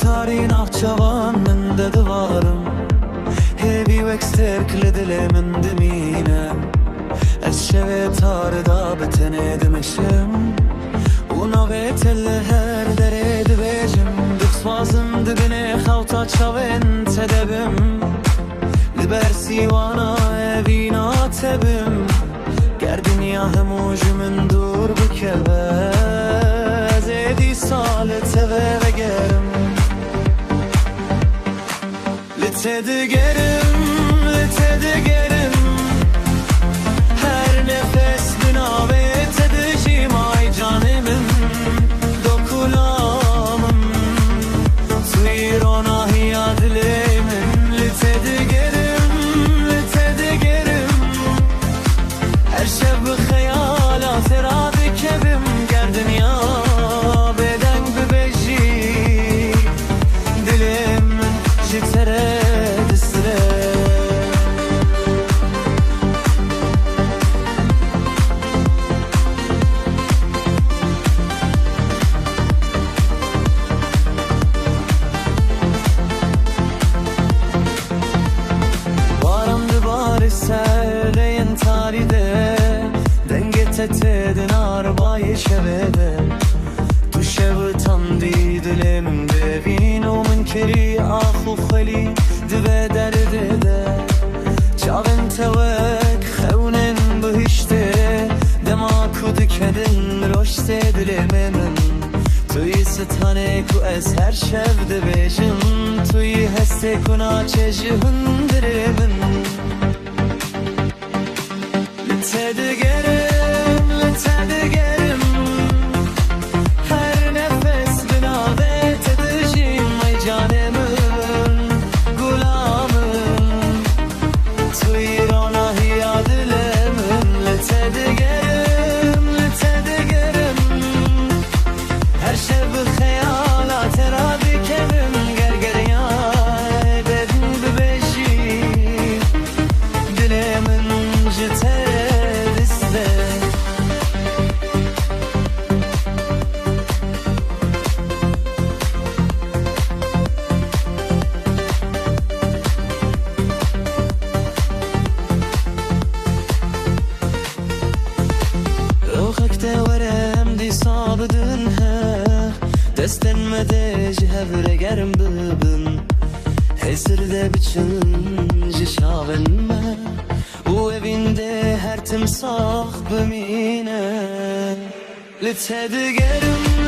تاری نخچوان من ددوارم هیوی وکستر کلدل من دمینم از شوه تار دا بتنه دمشم اونا غیتل هر دره دبیجم دخسوازم دبینه خوتا چاوین تدبم لبر سیوانا اوینا تبم گردن یا هموج من دور بکبه زیدی سالت و گرم لتدگرم her nefes binabe tedicim ay canımın dokulamım suirona hiyadlimin litedgerim her şeb hayalat eradı kebim gerdin ya beden bebeji dilim jitere Söyleyin taride denge tetedin arabayı şevede tu şevitan didilim devino min keri ahu khali dve derde çavin tevek khevnen bihişte dema kud kedin roşte dilememin tuyi stane ku ez her şevde bejim tuyi heste kuna çejihun diremin Letedgerim her nefes binabe tedicim ay canımın gulamın tuirona hiyadlemin letedgerim her şeb hayalat erabi kevim gergerya dedin bebeji dilemin jiter ورم دی صابدن ها دستن مده جهبره گرم ببن hezir de biçin jişavin me u evinde her timsah bimine litedgerim